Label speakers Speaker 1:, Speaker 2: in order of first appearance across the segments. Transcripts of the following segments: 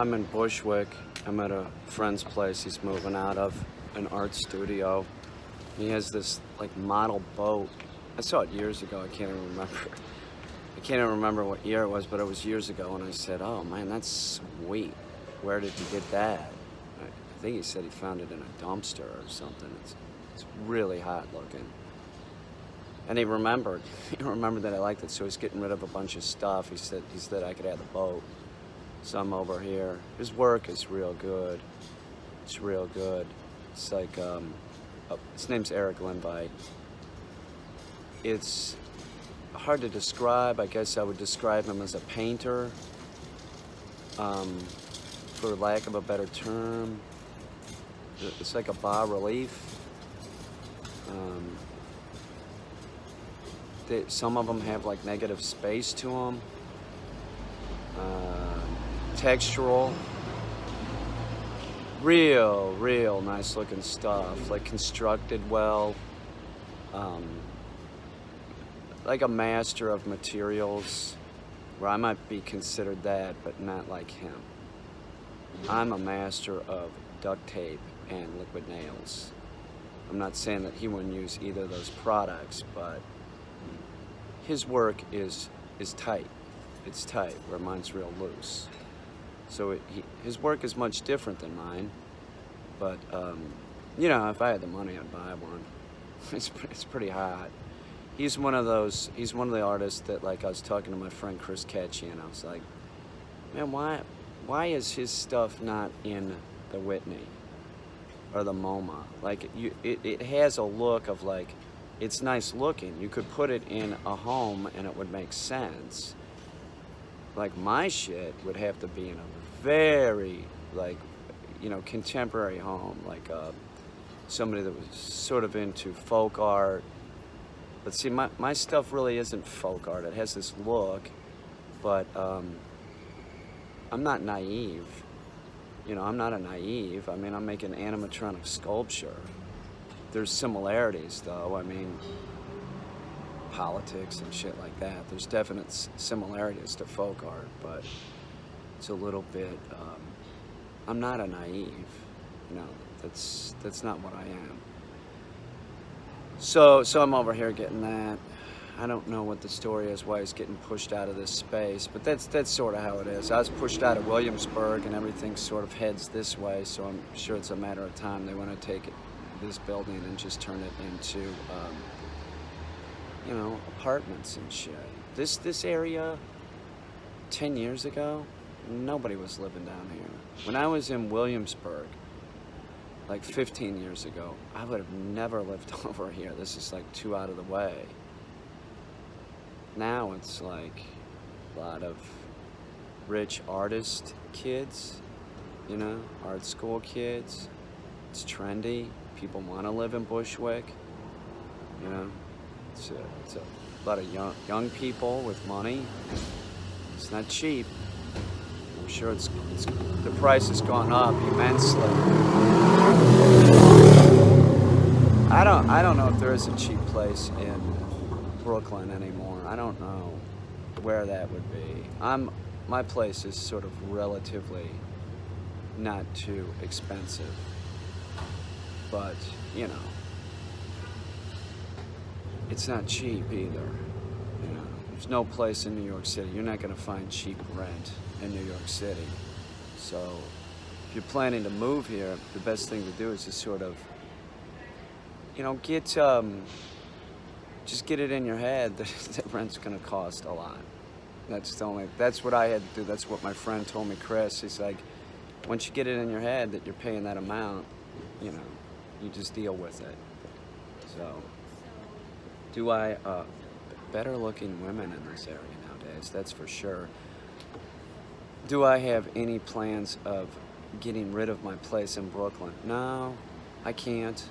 Speaker 1: I'm in Bushwick. I'm at a friend's place. He's moving out of an art studio. He has this like model boat. I saw it years ago. I can't even remember. I can't even remember what year it was, but it was years ago. And I said, "Oh man, that's sweet. Where did you get that?" I think he said he found it in a dumpster or something. It's really hot looking. And he remembered. He remembered that I liked it, so he's getting rid of a bunch of stuff. He said I could have the boat. So I'm over here. His work is real good. It's real good. It's like, his name's Eric Lindvite. It's hard to describe. I guess I would describe him as a painter, for lack of a better term. It's like a bas-relief. Some of them have like negative space to them. Textural, real nice looking stuff, like constructed well, like a master of materials, where I might be considered that, but not like him. I'm a master of duct tape and liquid nails. I'm not saying that he wouldn't use either of those products, but his work is tight. It's tight, where mine's real loose. So his work is much different than mine, but you know, if I had the money, I'd buy one. It's pretty hot. He's one of the artists that, like, I was talking to my friend Chris and I was like, man, why is his stuff not in the Whitney or the MoMA? Like, it has a look of, like, it's nice looking. You could put it in a home and it would make sense. Like, my shit would have to be in a very, like, you know, contemporary home, like somebody that was sort of into folk art. But see, my stuff really isn't folk art. It has this look, but I'm not naive. You know, I'm not a naive. I mean, I'm making animatronic sculpture. There's similarities, though. I mean, politics and shit like that. There's definite similarities to folk art, but it's a little bit, I'm not a naive, you know, that's not what I am. So I'm over here getting that. I don't know what the story is, why he's getting pushed out of this space, but that's sort of how it is. I was pushed out of Williamsburg and everything sort of heads this way, so I'm sure it's a matter of time. They want to take this building and just turn it into, you know, apartments and shit. This area, 10 years ago, nobody was living down here. When I was in Williamsburg, like 15 years ago, I would have never lived over here. This is like too out of the way. Now it's like a lot of rich artist kids, you know, art school kids. It's trendy. People want to live in Bushwick, you know. It's a lot of young people with money. It's not cheap. I'm sure the price has gone up immensely. I don't know if there is a cheap place in Brooklyn anymore. I don't know where that would be. My place is sort of relatively not too expensive, but you know, it's not cheap either. You know, there's no place in New York City. You're not going to find cheap rent in New York City. So if you're planning to move here, the best thing to do is just sort of, you know, just get it in your head that rent's going to cost a lot. That's what I had to do. That's what my friend told me, Chris. He's like, once you get it in your head that you're paying that amount, you know, you just deal with it. So, do I, better looking women in this area nowadays, that's for sure. Do I have any plans of getting rid of my place in Brooklyn? No, I can't.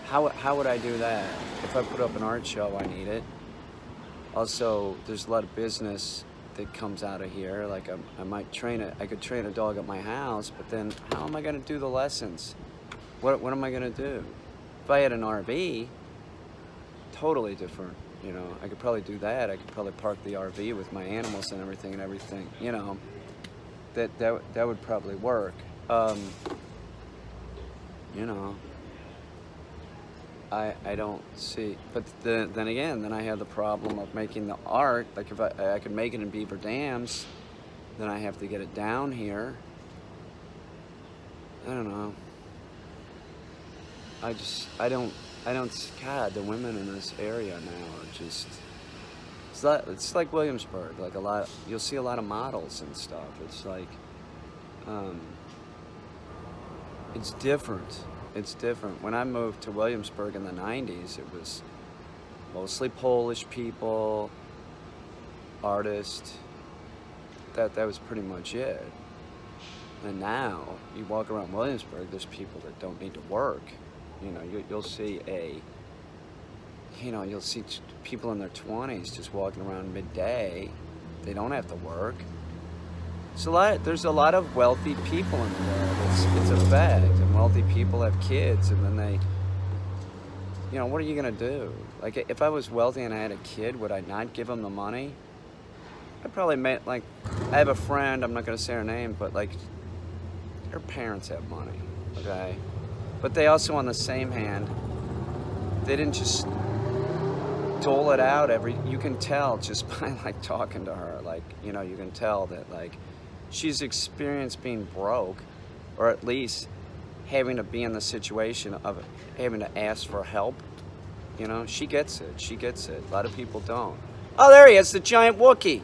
Speaker 1: How would I do that? If I put up an art show, I need it. Also, there's a lot of business that comes out of here. Like I could train a dog at my house, but then how am I gonna do the lessons? What am I gonna do? If I had an RV, totally different, you know. I could probably do that. I could probably park the RV with my animals and everything, you know. that would probably work. You know, I don't see, but then again, then I have the problem of making the art. Like if I could make it in Beaver Dams, then I have to get it down here. I don't know. I don't, God, the women in this area now are just, it's like Williamsburg, like you'll see a lot of models and stuff. It's like, it's different. It's different. When I moved to Williamsburg in the 90s, it was mostly Polish people, artists. That was pretty much it. And now, you walk around Williamsburg, there's people that don't need to work. You know, you'll see you'll see people in their 20s just walking around midday. They don't have to work. There's a lot of wealthy people in the world. It's a fact. And wealthy people have kids, and then what are you gonna do? Like, if I was wealthy and I had a kid, would I not give them the money? I probably I have a friend, I'm not gonna say her name, but like, her parents have money, okay? But they also, on the same hand, they didn't just dole it out you can tell just by like talking to her, like, you can tell that like she's experienced being broke, or at least having to be in the situation of having to ask for help. She gets it. A lot of people don't. Oh, there he is, the giant Wookiee.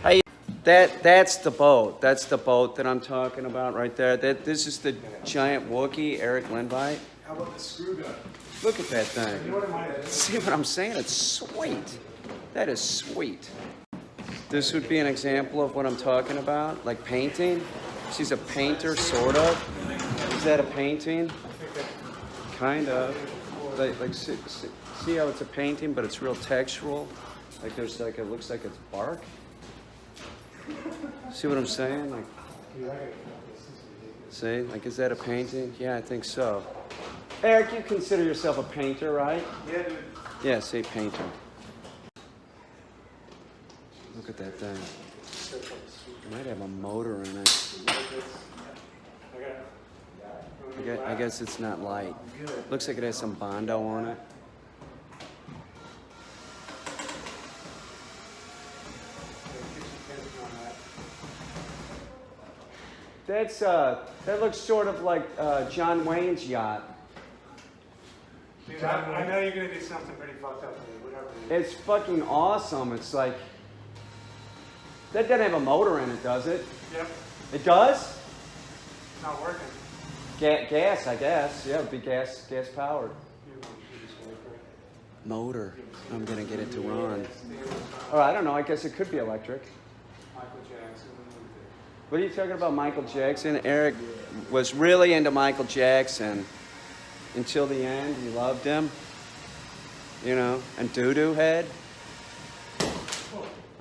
Speaker 1: Hey, that's the boat. That's the boat that I'm talking about right there. This is the giant Wookiee, Eric Lindveit.
Speaker 2: How about the screw gun?
Speaker 1: Look at that thing. See what I'm saying? It's sweet. That is sweet. This would be an example of what I'm talking about, like painting. She's a painter, sort of. Is that a painting? Kind of. Like see how it's a painting, but it's real textural. Like there's like, it looks like it's bark. See what I'm saying? Like, see, like, is that a painting? Yeah, I think so. Eric, you consider yourself a painter, right?
Speaker 2: Yeah, dude.
Speaker 1: Yeah, see, painter. Look at that thing. It might have a motor in it. I guess it's not light. Looks like it has some Bondo on it. That looks sort of like John Wayne's yacht.
Speaker 2: Dude, I know you're gonna do something pretty fucked up today, whatever it is.
Speaker 1: It's fucking awesome. It's like, that doesn't have a motor in it, does it?
Speaker 2: Yep.
Speaker 1: It does?
Speaker 2: It's not working.
Speaker 1: Gas, I guess. Yeah, it would be gas powered. Motor. I'm gonna get it to run. Oh, I don't know. I guess it could be electric.
Speaker 2: Michael Jackson.
Speaker 1: What are you talking about, Michael Jackson? Eric was really into Michael Jackson until the end. He loved him, and Doo-Doo Head.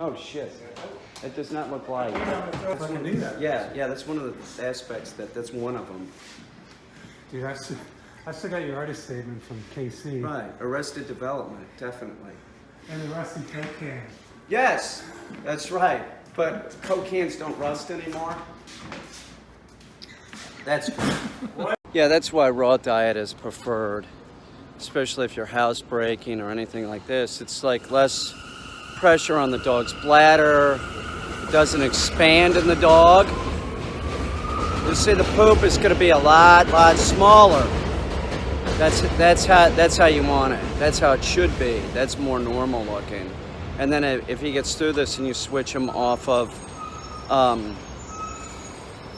Speaker 1: Oh shit! It does not look like. Yeah, that's one of the aspects. That's one of them.
Speaker 2: Dude, I still got your artist statement from KC.
Speaker 1: Right, Arrested Development, definitely.
Speaker 2: And the rusty Coke can.
Speaker 1: Yes, that's right. But Coke cans don't rust anymore. That's good. Yeah, that's why raw diet is preferred, especially if you're housebreaking or anything like this. It's like less pressure on the dog's bladder. It doesn't expand in the dog. You see, the poop is going to be a lot smaller. That's how you want it. That's how it should be. That's more normal looking. And then if he gets through this and you switch him off of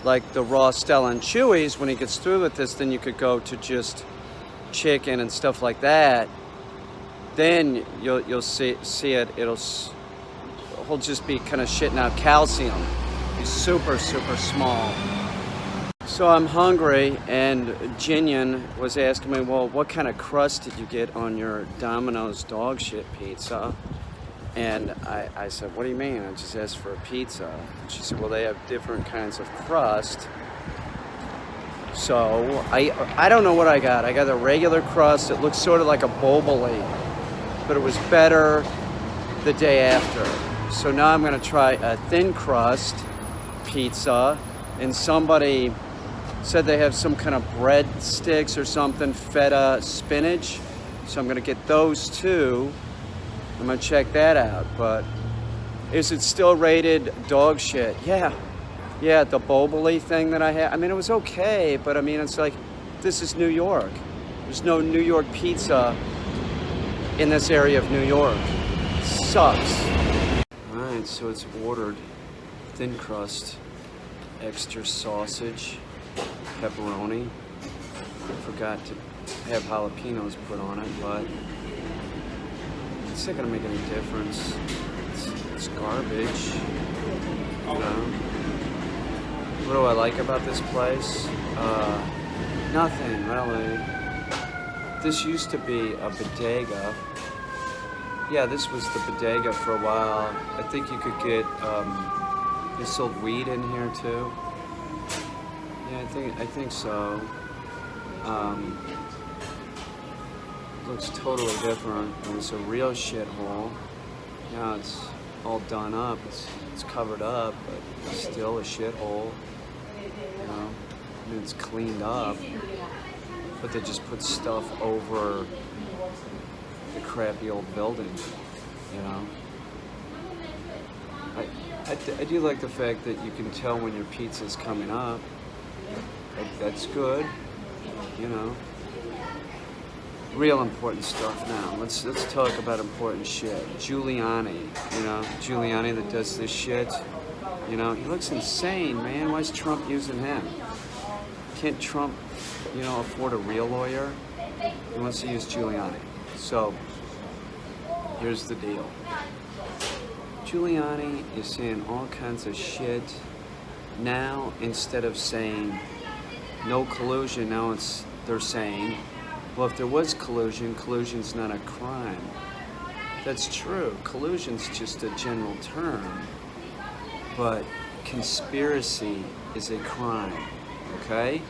Speaker 1: like the raw Stella and Chewies, when he gets through with this, then you could go to just chicken and stuff like that. Then you'll see it. He'll just be kind of shitting out calcium. He's super small. So I'm hungry, and Giuliani was asking me, well, what kind of crust did you get on your Domino's dog shit pizza? And I said, what do you mean? I just asked for a pizza. And she said, well, they have different kinds of crust. So I don't know what I got. I got a regular crust. It looks sort of like a boboli, but it was better the day after. So now I'm gonna try a thin crust. pizza, and somebody said they have some kind of breadsticks or something, feta spinach. So I'm gonna get those too. I'm gonna check that out. But is it still rated dog shit? Yeah, the Boboli thing that I had. I mean, it was okay, but I mean, it's like, this is New York. There's no New York pizza in this area of New York. It sucks. All right, so it's ordered thin crust, extra sausage, pepperoni. Forgot to have jalapenos put on it, but it's not gonna make any difference. It's garbage, you know? What do I like about this place? Nothing, really. This used to be a bodega. Yeah, this was the bodega for a while. I think you could get, they sold weed in here too. Yeah, I think so. Looks totally different. It was a real shithole. Now it's all done up. It's covered up, but it's still a shithole. You know, I mean, it's cleaned up, but they just put stuff over the crappy old building. You know. I do like the fact that you can tell when your pizza's coming up. That's good, you know. Real important stuff now. Let's talk about important shit. Giuliani, you know, Giuliani that does this shit. You know, he looks insane, man. Why is Trump using him? Can't Trump, you know, afford a real lawyer? He wants to use Giuliani. So, here's the deal. Giuliani is saying all kinds of shit. Now, instead of saying no collusion, now they're saying, well, if there was collusion, collusion's not a crime. That's true. Collusion's just a general term, but conspiracy is a crime, okay?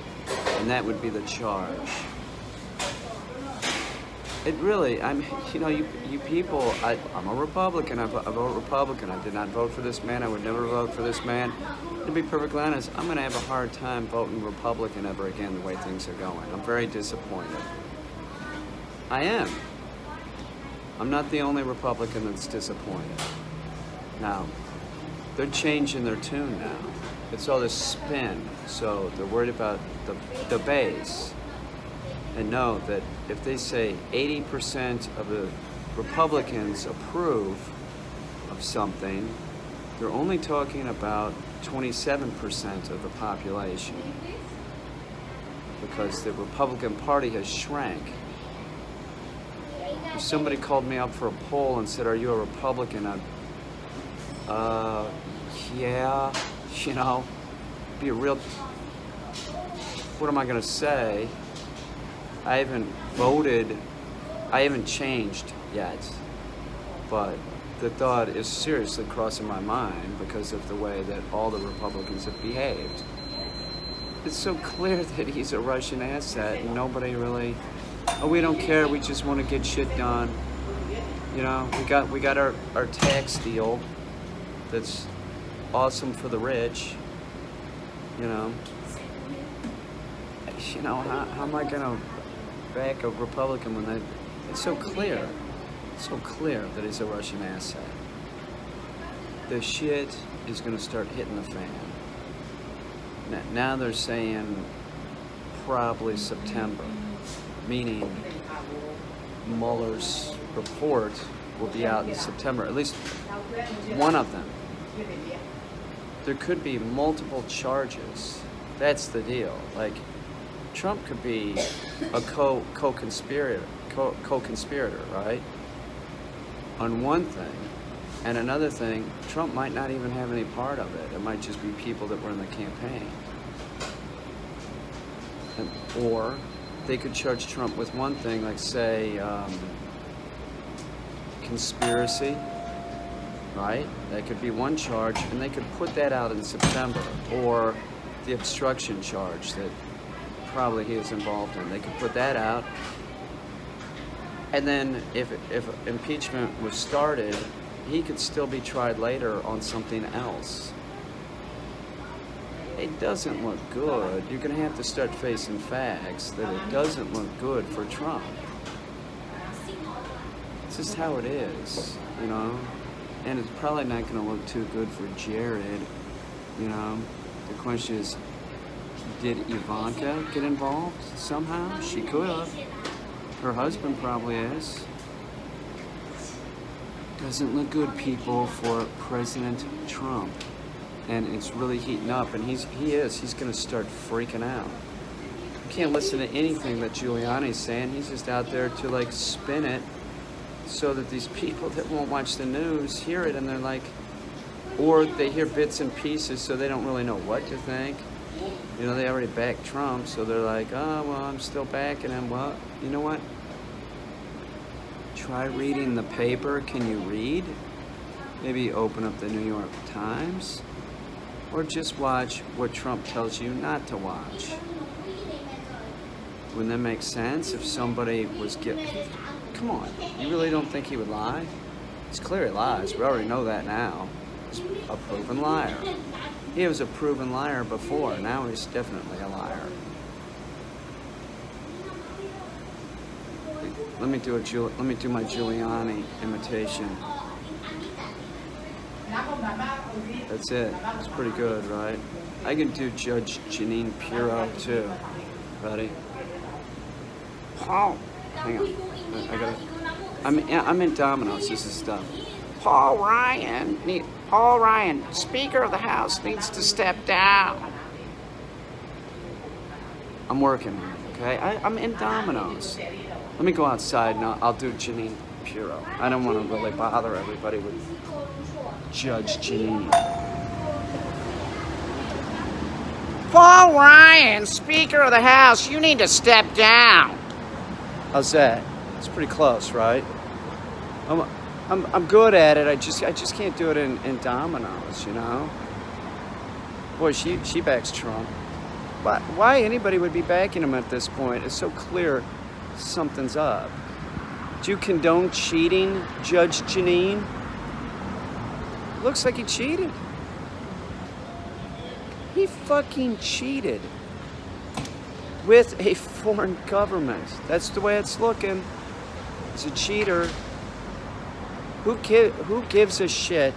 Speaker 1: And that would be the charge. It really, you know, you people, I'm a Republican, I vote Republican. I did not vote for this man, I would never vote for this man. To be perfectly honest, I'm gonna have a hard time voting Republican ever again the way things are going. I'm very disappointed. I am. I'm not the only Republican that's disappointed. Now, they're changing their tune now. It's all this spin, so they're worried about the base. And know that if they say 80% of the Republicans approve of something, they're only talking about 27% of the population, because the Republican Party has shrank. If somebody called me up for a poll and said, "Are you a Republican?" Yeah, you know, be a real, what am I gonna say? I haven't voted, I haven't changed yet, but the thought is seriously crossing my mind because of the way that all the Republicans have behaved. It's so clear that he's a Russian asset and nobody really, oh, we don't care, we just want to get shit done. You know, we got our tax deal that's awesome for the rich, you know. You know, how am I gonna back a Republican when it's so clear that he's a Russian asset? The shit is gonna start hitting the fan. Now they're saying probably September, meaning Mueller's report will be out in September, at least one of them. There could be multiple charges. That's the deal. Like, Trump could be a co-conspirator, right? On one thing. And another thing, Trump might not even have any part of it. It might just be people that were in the campaign. Or they could charge Trump with one thing, like say, conspiracy, right? That could be one charge, and they could put that out in September. Or the obstruction charge that probably he was involved in. They could put that out, and then if impeachment was started, he could still be tried later on something else. it doesn't look good. You're going to have to start facing facts that it doesn't look good for Trump. It's just how it is, you know? And it's probably not going to look too good for Jared, you know? The question is, did Ivanka get involved somehow? She could have. Her husband probably is. Doesn't look good, people, for President Trump. And it's really heating up, and he's going to start freaking out. You can't listen to anything that Giuliani's saying. He's just out there to, like, spin it so that these people that won't watch the news hear it, and they're like, or they hear bits and pieces so they don't really know what to think. You know, they already backed Trump, so they're like, oh, well, I'm still backing him. Well, you know what? Try reading the paper. Can you read? Maybe open up the New York Times. Or just watch what Trump tells you not to watch. Wouldn't that make sense if somebody was come on, you really don't think he would lie? It's clear he lies. We already know that now. He's a proven liar. He was a proven liar before. Now he's definitely a liar. Let me do my Giuliani imitation. That's it. It's pretty good, right? I can do Judge Jeanine Pirro too. Ready? Paul, hang on. I'm in Domino's. This is stuff. Paul Ryan, Speaker of the House, needs to step down. I'm working on it, okay? I'm in Domino's. Let me go outside and I'll do Jeanine Pirro. I don't want to really bother everybody with Judge Jeanine. Paul Ryan, Speaker of the House, you need to step down. How's that? It's pretty close, right? I'm good at it. I just can't do it in Domino's, you know. Boy, she backs Trump. Why anybody would be backing him at this point? It's so clear something's up. Do you condone cheating, Judge Jeanine? Looks like he cheated. He fucking cheated with a foreign government. That's the way it's looking. He's a cheater. Who gives a shit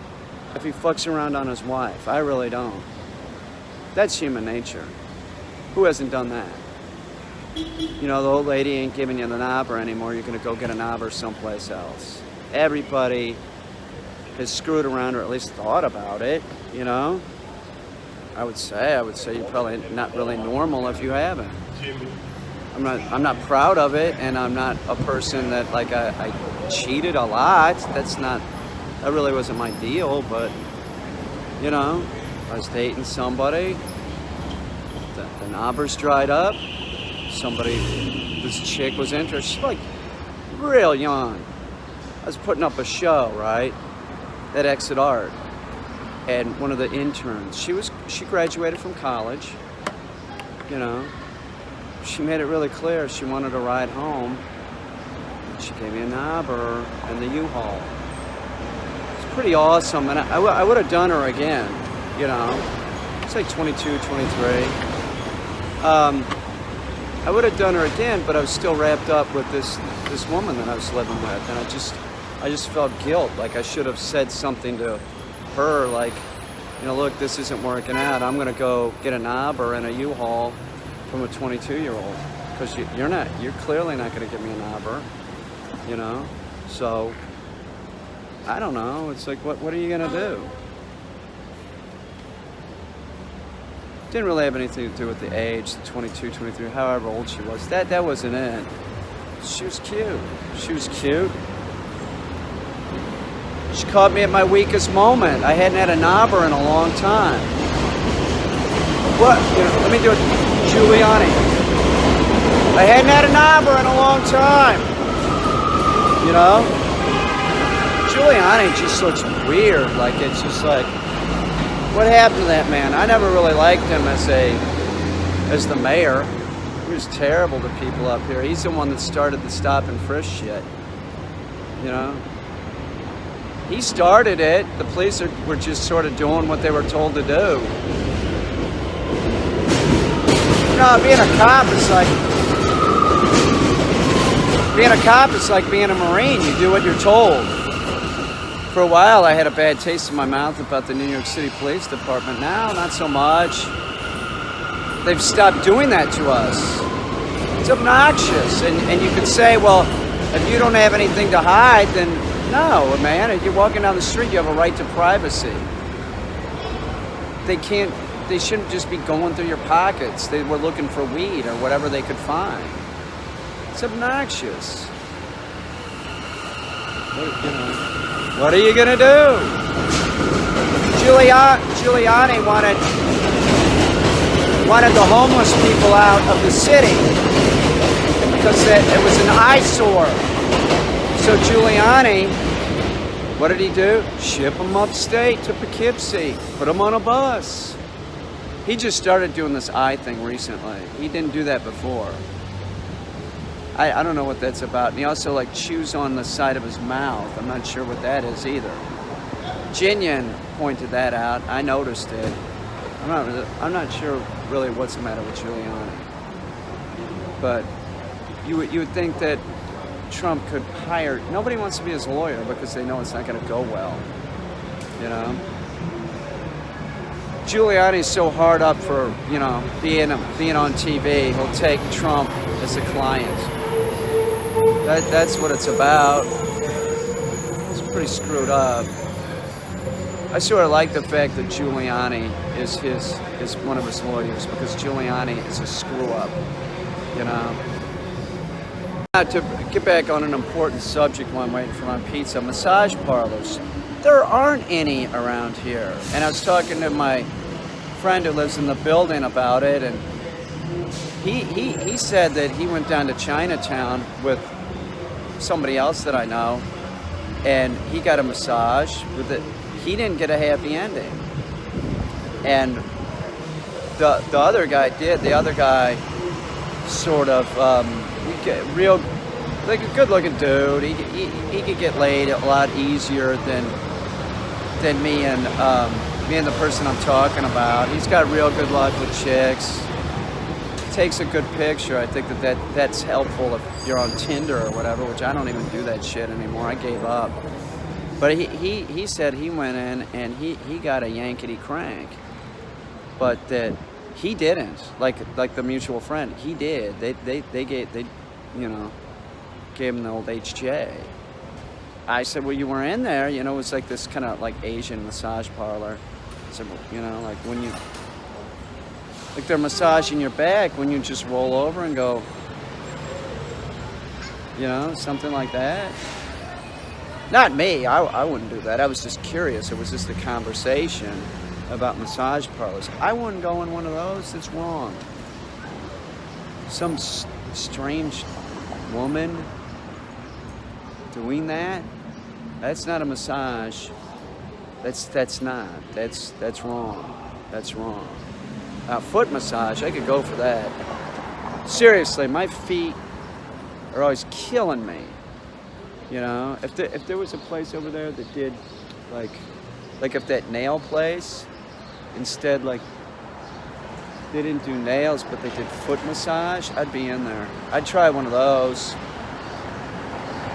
Speaker 1: if he fucks around on his wife? I really don't. That's human nature. Who hasn't done that? You know, the old lady ain't giving you the knobber anymore. You're gonna go get a knobber someplace else. Everybody has screwed around or at least thought about it, you know? I would say you're probably not really normal if you haven't. I'm not proud of it, and I'm not a person that, like, I cheated a lot. That really wasn't my deal, but, you know, I was dating somebody, the knobbers dried up, this chick was interested, she's like real young. I was putting up a show, right, at Exit Art, and one of the interns, she graduated from college, you know. She made it really clear she wanted a ride home. She gave me a knobber and the U-Haul. It's pretty awesome, and I would have done her again, you know. It's like 22, 23. I would have done her again, but I was still wrapped up with this woman that I was living with, and I just felt guilt. Like I should have said something to her, like, you know, look, this isn't working out. I'm gonna go get a knobber and a U-Haul from a 22-year-old, because you're clearly not going to give me a knobber, you know. So I don't know. It's like, what are you going to do? Didn't really have anything to do with the age, the 22, 23, however old she was. That wasn't it. She was cute. She was cute. She caught me at my weakest moment. I hadn't had a knobber in a long time. What? You know, let me do it. Giuliani. I hadn't had a knobber in a long time. You know? Giuliani just looks weird. Like, it's just like, what happened to that man? I never really liked him as the mayor. He was terrible to people up here. He's the one that started the stop and frisk shit. You know? He started it. The police were just sort of doing what they were told to do. being a cop is like being a Marine. You do what you're told. For a while, I had a bad taste in my mouth about the New York City Police Department. Now, not so much. They've stopped doing that to us. It's obnoxious. And you could say, well, if you don't have anything to hide, then no, man. If you're walking down the street, you have a right to privacy. They shouldn't just be going through your pockets. They were looking for weed or whatever they could find. It's obnoxious. What are you gonna do? Giuliani wanted the homeless people out of the city because it was an eyesore. So Giuliani, what did he do? Ship them upstate to Poughkeepsie, put them on a bus. He just started doing this eye thing recently. He didn't do that before. I don't know what that's about. And he also like chews on the side of his mouth. I'm not sure what that is either. Giuliani pointed that out. I noticed it. I'm not sure really what's the matter with Giuliani. But you would think that Trump could hire. Nobody wants to be his lawyer because they know it's not going to go well. You know. Giuliani's so hard up for being on TV. He'll take Trump as a client. That's what it's about. It's pretty screwed up. I sort of like the fact that Giuliani is one of his lawyers because Giuliani is a screw up, you know. To get back on an important subject while I'm waiting for my pizza, massage parlors. There aren't any around here. And I was talking to my friend who lives in the building about it, and he said that he went down to Chinatown with somebody else that I know, and he got a massage with it. He didn't get a happy ending, and the other guy did. The other guy sort of real, like a good-looking dude. He could get laid a lot easier than me and the person I'm talking about. He's got real good luck with chicks. Takes a good picture. I think that's helpful if you're on Tinder or whatever, which I don't even do that shit anymore. I gave up. But he said he went in and he got a yankety crank, but that he didn't. Like the mutual friend, he did. They gave him the old HJ. I said, well, you were in there. It was like this kind of like Asian massage parlor. I said, well, like when you. Like they're massaging your back when you just roll over and go, something like that. Not me, I wouldn't do that. I was just curious. It was just a conversation about massage parlors. I wouldn't go in one of those. That's wrong. Some strange woman doing that, that's not a massage. That's wrong. That's wrong. Foot massage, I could go for that. Seriously, my feet are always killing me. If there was a place over there that did, like if that nail place, instead, like, they didn't do nails, but they did foot massage, I'd be in there. I'd try one of those.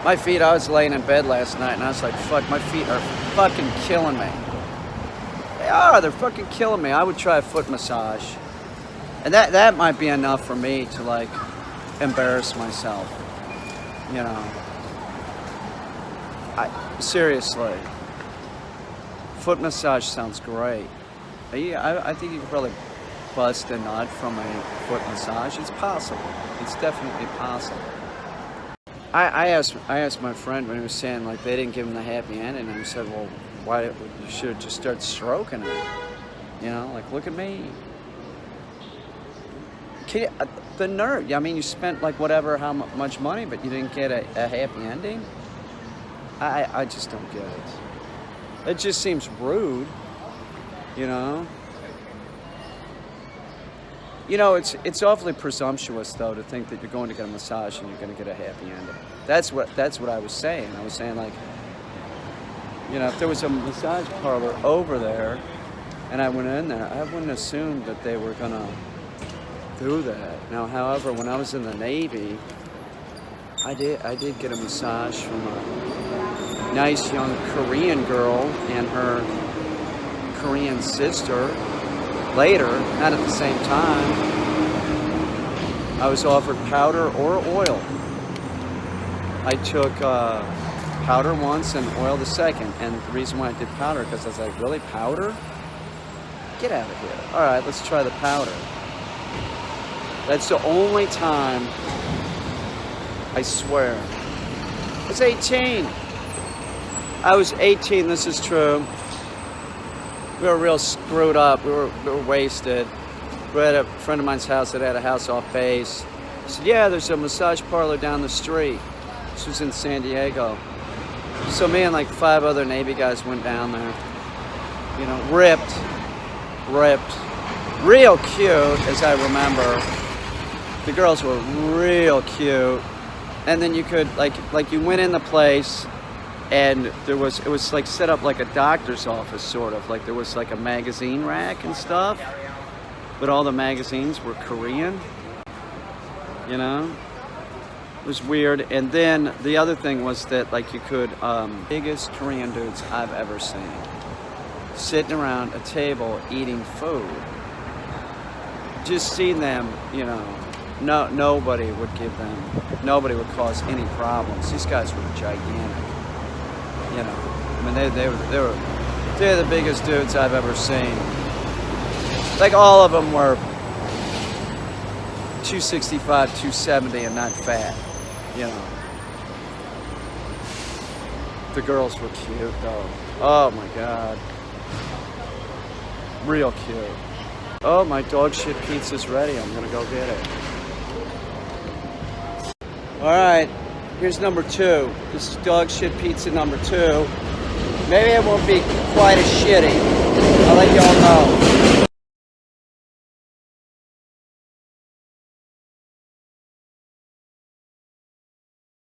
Speaker 1: My feet, I was laying in bed last night, and I was like, fuck, my feet are fucking killing me. They're fucking killing me. I would try a foot massage. And that might be enough for me to, like, embarrass myself. Seriously. Foot massage sounds great. I think you could probably bust a nut from a foot massage. It's possible. It's definitely possible. I asked my friend when he was saying, like, they didn't give him the happy ending, and I said, well, why you should just start stroking it, like, look at me. The nerve. I mean, you spent like whatever, how much money, but you didn't get a happy ending. I just don't get it. It just seems rude, It's awfully presumptuous though to think that you're going to get a massage and you're going to get a happy ending. That's what I was saying. I was saying, like, if there was a massage parlor over there and I went in there, I wouldn't assume that they were gonna do that. Now, however, when I was in the Navy, I did get a massage from a nice young Korean girl and her Korean sister. Later, not at the same time, I was offered powder or oil. I took powder once and oil the second, and the reason why I did powder, because I was like, really, powder? Get out of here. All right, let's try the powder. That's the only time, I swear. I was 18. I was 18, this is true. We were real screwed up. We were wasted. We were at a friend of mine's house that had a house off base. He said, yeah, there's a massage parlor down the street. This was in San Diego. So me and like 5 other Navy guys went down there. You know, ripped. Real cute, as I remember. The girls were real cute. And then you could, like you went in the place, and it was like set up like a doctor's office, sort of. Like there was like a magazine rack and stuff, but all the magazines were Korean, you know? It was weird. And then the other thing was that like you could, biggest Korean dudes I've ever seen, sitting around a table eating food. Just seeing them, you know, nobody would cause any problems. These guys were gigantic. You know, I mean, they're the biggest dudes I've ever seen. Like all of them were 265, 270, and not fat. You know. The girls were cute though. Oh my God. Real cute. Oh, my dog shit pizza's ready. I'm gonna go get it. All right. Here's number 2. This is dog shit pizza number 2. Maybe it won't be quite as shitty. I'll let y'all know.